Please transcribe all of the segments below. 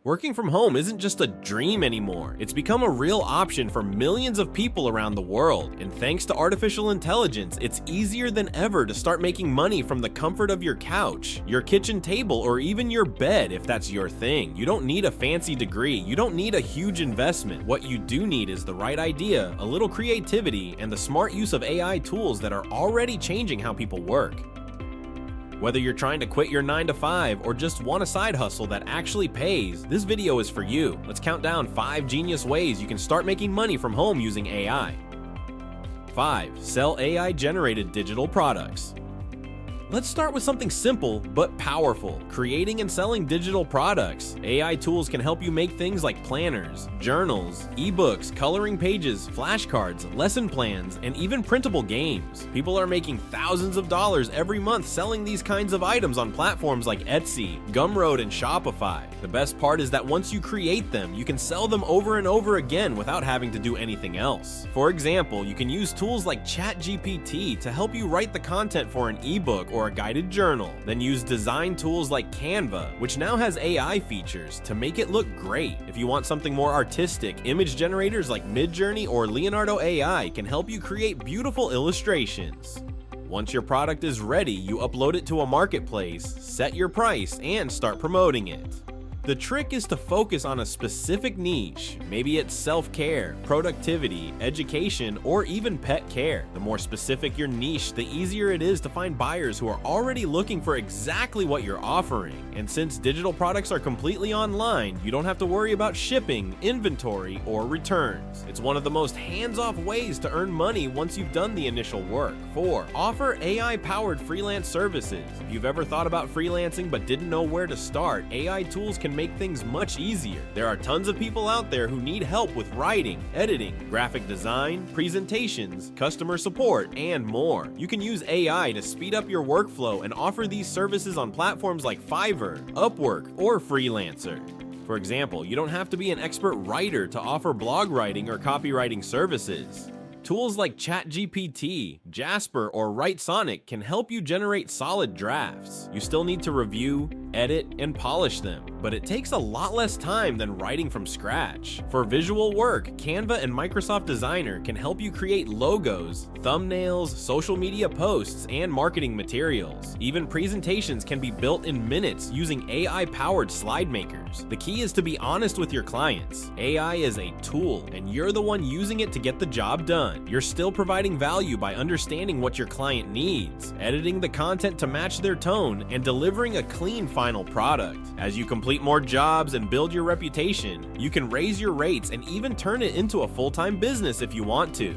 Working from home isn't just a dream anymore. It's become a real option for millions of people around the world. And thanks to artificial intelligence, it's easier than ever to start making money from the comfort of your couch, your kitchen table, or even your bed if that's your thing. You don't need a fancy degree. You don't need a huge investment. What you do need is the right idea, a little creativity, and the smart use of AI tools that are already changing how people work. Whether you're trying to quit your 9-to-5 or just want a side hustle that actually pays, this video is for you. Let's count down 5 genius ways you can start making money from home using AI. 5. Sell AI-generated digital products. Let's start with something simple but powerful: creating and selling digital products. AI tools can help you make things like planners, journals, ebooks, coloring pages, flashcards, lesson plans, and even printable games. People are making thousands of dollars every month selling these kinds of items on platforms like Etsy, Gumroad, and Shopify. The best part is that once you create them, you can sell them over and over again without having to do anything else. For example, you can use tools like ChatGPT to help you write the content for an ebook or a guided journal. Then use design tools like Canva, which now has AI features, to make it look great. If you want something more artistic, image generators like Midjourney or Leonardo AI can help you create beautiful illustrations. Once your product is ready, you upload it to a marketplace, set your price, and start promoting it. The trick is to focus on a specific niche. Maybe it's self-care, productivity, education, or even pet care. The more specific your niche, the easier it is to find buyers who are already looking for exactly what you're offering. And since digital products are completely online, you don't have to worry about shipping, inventory, or returns. It's one of the most hands-off ways to earn money once you've done the initial work. 4. Offer AI-powered freelance services. If you've ever thought about freelancing but didn't know where to start, AI tools can make things much easier. There are tons of people out there who need help with writing, editing, graphic design, presentations, customer support, and more. You can use AI to speed up your workflow and offer these services on platforms like Fiverr, Upwork, or Freelancer. For example, you don't have to be an expert writer to offer blog writing or copywriting services. Tools like ChatGPT, Jasper, or WriteSonic can help you generate solid drafts. You still need to review, edit, and polish them, but it takes a lot less time than writing from scratch. For visual work, Canva and Microsoft Designer can help you create logos, thumbnails, social media posts, and marketing materials. Even presentations can be built in minutes using AI-powered slide makers. The key is to be honest with your clients. AI is a tool, and you're the one using it to get the job done. You're still providing value by understanding what your client needs, editing the content to match their tone, and delivering a clean final product. As you complete more jobs and build your reputation, you can raise your rates and even turn it into a full-time business if you want to.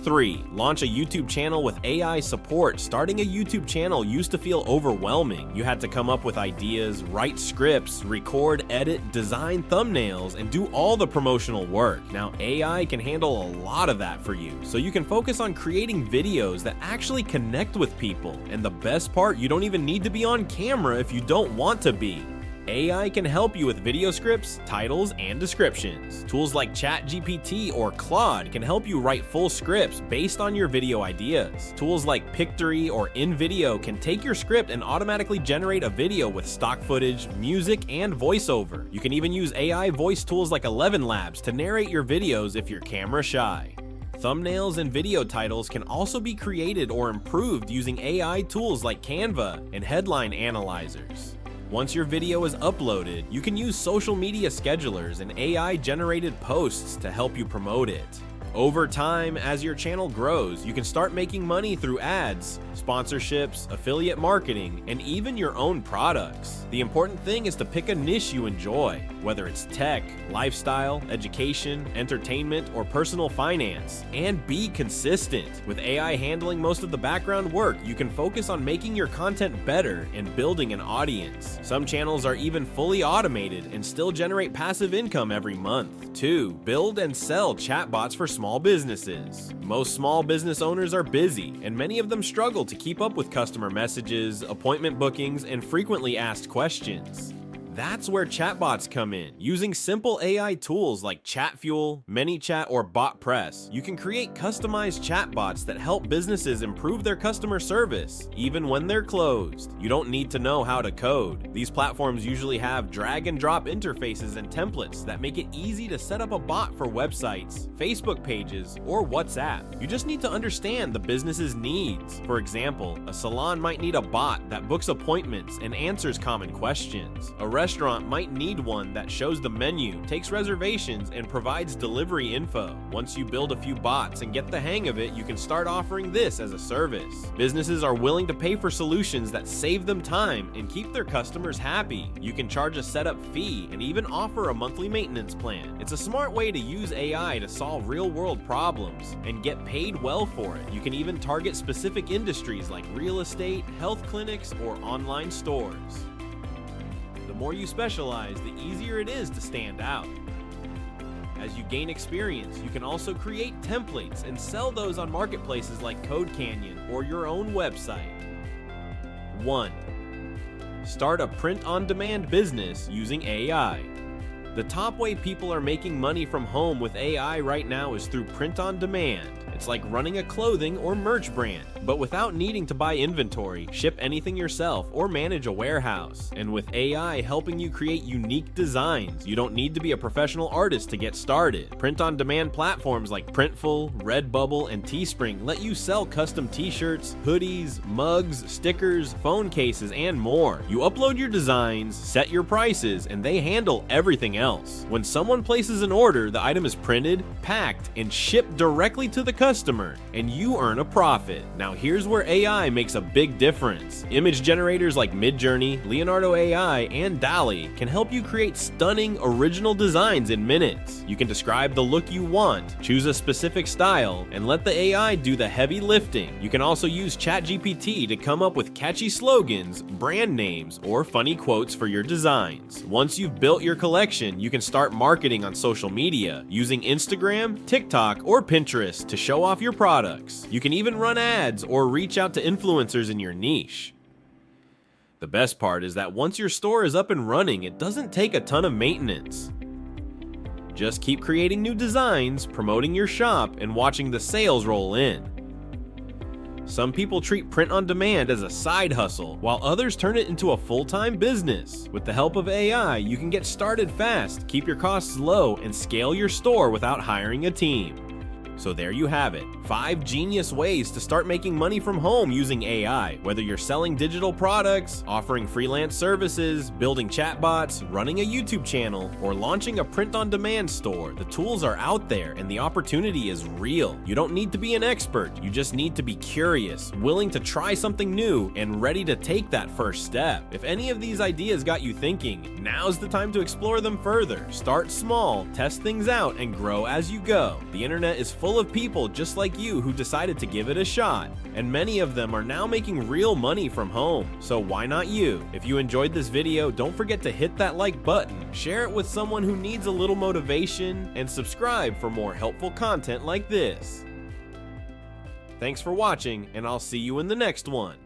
3. Launch a YouTube channel with AI support. Starting a YouTube channel used to feel overwhelming. You had to come up with ideas, write scripts, record, edit, design thumbnails, and do all the promotional work. Now AI can handle a lot of that for you, so you can focus on creating videos that actually connect with people. And the best part, you don't even need to be on camera if you don't want to be. AI can help you with video scripts, titles, and descriptions. Tools like ChatGPT or Claude can help you write full scripts based on your video ideas. Tools like Pictory or InVideo can take your script and automatically generate a video with stock footage, music, and voiceover. You can even use AI voice tools like 11 Labs to narrate your videos if you're camera shy. Thumbnails and video titles can also be created or improved using AI tools like Canva and headline analyzers. Once your video is uploaded, you can use social media schedulers and AI-generated posts to help you promote it. Over time, as your channel grows, you can start making money through ads, sponsorships, affiliate marketing, and even your own products. The important thing is to pick a niche you enjoy, whether it's tech, lifestyle, education, entertainment, or personal finance, and be consistent. With AI handling most of the background work, you can focus on making your content better and building an audience. Some channels are even fully automated and still generate passive income every month. 2. Build and sell chatbots for small businesses. Most small business owners are busy, and many of them struggle to keep up with customer messages, appointment bookings, and frequently asked questions. That's where chatbots come in. Using simple AI tools like ChatFuel, ManyChat, or BotPress, you can create customized chatbots that help businesses improve their customer service, even when they're closed. You don't need to know how to code. These platforms usually have drag and drop interfaces and templates that make it easy to set up a bot for websites, Facebook pages, or WhatsApp. You just need to understand the business's needs. For example, a salon might need a bot that books appointments and answers common questions. A restaurant might need one that shows the menu, takes reservations, and provides delivery info. Once you build a few bots and get the hang of it, you can start offering this as a service. Businesses are willing to pay for solutions that save them time and keep their customers happy. You can charge a setup fee and even offer a monthly maintenance plan. It's a smart way to use AI to solve real-world problems and get paid well for it. You can even target specific industries like real estate, health clinics, or online stores. The more you specialize, the easier it is to stand out. As you gain experience, you can also create templates and sell those on marketplaces like CodeCanyon or your own website. 1. Start a print-on-demand business using AI. The top way people are making money from home with AI right now is through print-on-demand. It's like running a clothing or merch brand, but without needing to buy inventory, ship anything yourself, or manage a warehouse. And with AI helping you create unique designs, you don't need to be a professional artist to get started. Print-on-demand platforms like Printful, Redbubble, and Teespring let you sell custom t-shirts, hoodies, mugs, stickers, phone cases, and more. You upload your designs, set your prices, and they handle everything else. When someone places an order, the item is printed, packed, and shipped directly to the customer, and you earn a profit. Now here's where AI makes a big difference. Image generators like Midjourney, Leonardo AI, and DALL-E can help you create stunning, original designs in minutes. You can describe the look you want, choose a specific style, and let the AI do the heavy lifting. You can also use ChatGPT to come up with catchy slogans, brand names, or funny quotes for your designs. Once you've built your collection, you can start marketing on social media, using Instagram, TikTok, or Pinterest to show off your products. You can even run ads or reach out to influencers in your niche. The best part is that once your store is up and running, it doesn't take a ton of maintenance. Just keep creating new designs, promoting your shop, and watching the sales roll in. Some people treat print on demand as a side hustle, while others turn it into a full-time business. With the help of AI, you can get started fast, keep your costs low, and scale your store without hiring a team. So there you have it, 5 genius ways to start making money from home using AI. Whether you're selling digital products, offering freelance services, building chatbots, running a YouTube channel, or launching a print-on-demand store, the tools are out there and the opportunity is real. You don't need to be an expert, you just need to be curious, willing to try something new, and ready to take that first step. If any of these ideas got you thinking, now's the time to explore them further. Start small, test things out, and grow as you go. The internet is full of people just like you who decided to give it a shot, and many of them are now making real money from home. So why not you? If you enjoyed this video, don't forget to hit that like button, share it with someone who needs a little motivation, and subscribe for more helpful content like this. Thanks for watching, and I'll see you in the next one.